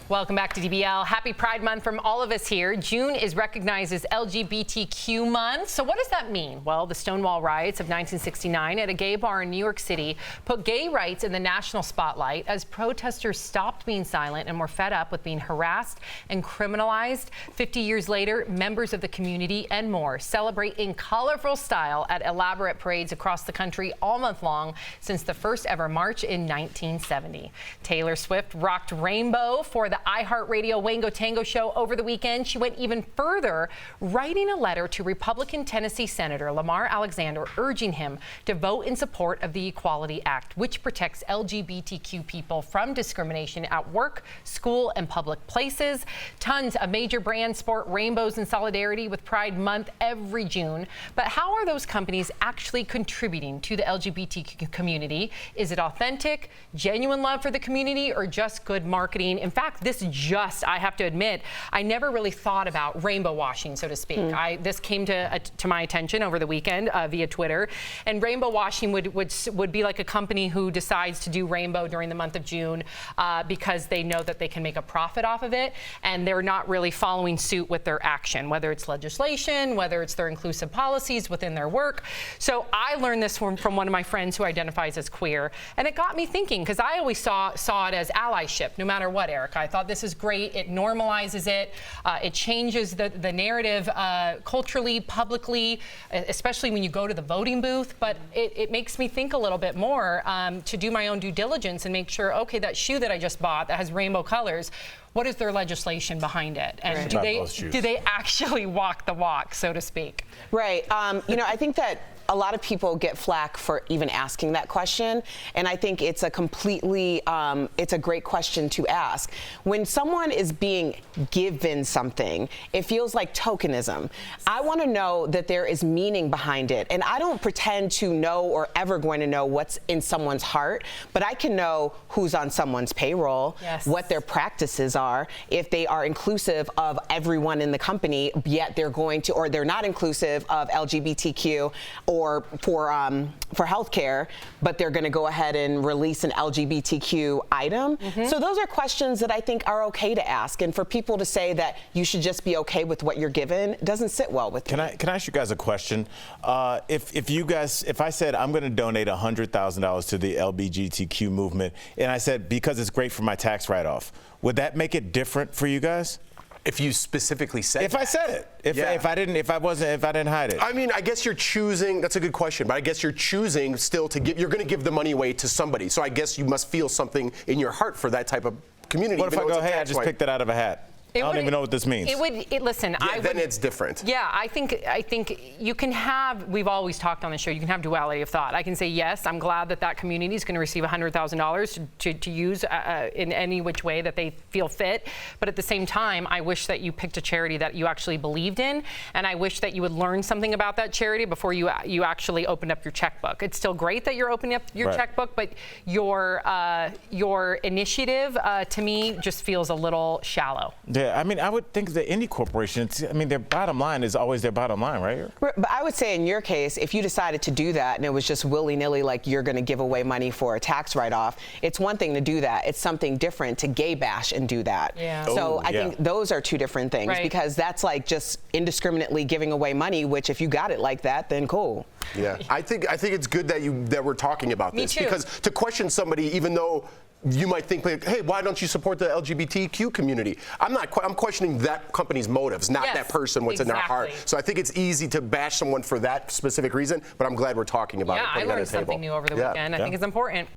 Welcome back to DBL. Happy Pride Month from all of us here. June is recognized as LGBTQ month. So what does that mean? Well, the Stonewall riots of 1969 at a gay bar in New York City put gay rights in the national spotlight as protesters stopped being silent and were fed up with being harassed and criminalized. 50 years later, members of the community and more celebrate in colorful style at elaborate parades across the country all month long since the first ever march in 1970. Taylor Swift rocked rainbow for the iHeartRadio Wango Tango show over the weekend. She went even further, writing a letter to Republican Tennessee Senator Lamar Alexander urging him to vote in support of the Equality Act, which protects LGBTQ people from discrimination at work, school, and public places. Tons of major brands sport rainbows in solidarity with Pride Month every June. But how are those companies actually contributing to the LGBTQ community? Is it authentic, genuine love for the community, or just good marketing? In fact, I have to admit, I never really thought about rainbow washing, so to speak. This came to my attention over the weekend via Twitter, and rainbow washing would be like a company who decides to do rainbow during the month of June because they know that they can make a profit off of it, and they're not really following suit with their action, whether it's legislation, whether it's their inclusive policies within their work. So I learned this from one of my friends who identifies as queer, and it got me thinking, because I always saw it as allyship, no matter what, Eric. I thought this is great. It normalizes it. It changes the narrative culturally, publicly, especially when you go to the voting booth. But it makes me think a little bit more to do my own due diligence and make sure, okay, that shoe that I just bought that has rainbow colors, what is their legislation behind it? And do they actually walk the walk, so to speak? Right. I think that a lot of people get flack for even asking that question, and I think it's a completely, it's a great question to ask. When someone is being given something, it feels like tokenism. I want to know that there is meaning behind it, and I don't pretend to know or ever going to know what's in someone's heart, but I can know who's on someone's payroll, what their practices are, if they are inclusive of everyone in the company, yet they're going to, or they're not inclusive of LGBTQ, or for healthcare, but they're going to go ahead and release an LGBTQ item. So those are questions that I think are okay to ask. And for people to say that you should just be okay with what you're given doesn't sit well with me. Can I ask you guys a question? If I said I'm going to donate $100,000 to the LGBTQ movement, and I said because it's great for my tax write-off, would that make it different for you guys? If you specifically said If I said it. If I didn't hide it. I mean, I guess you're choosing, that's a good question, but I guess you're choosing still to give, you're going to give the money away to somebody. So I guess you must feel something in your heart for that type of community. What if I go, hey, I just picked that out of a hat? I don't even know what this means. Listen, then it's different. Yeah, I think you can have, we've always talked on the show, you can have duality of thought. I can say, yes, I'm glad that community is going to receive $100,000 to use in any which way that they feel fit. But at the same time, I wish that you picked a charity that you actually believed in, and I wish that you would learn something about that charity before you actually opened up your checkbook. It's still great that you're opening up your checkbook, but your initiative, to me, just feels a little shallow. Yeah, I mean, I would think that any corporation, their bottom line is always their bottom line, right? But I would say in your case, if you decided to do that and it was just willy-nilly, like you're going to give away money for a tax write-off, it's one thing to do that. It's something different to gay bash and do that. Yeah. So I think those are two different things, because that's like just indiscriminately giving away money, which if you got it like that, then cool. Yeah, I think it's good that we're talking about this. Me too. Because to question somebody, even though you might think, like, hey, why don't you support the LGBTQ community? I'm questioning that company's motives, not that person, what's in their heart. So I think it's easy to bash someone for that specific reason, but I'm glad we're talking about it. Yeah, I learned something new over the weekend. I think it's important.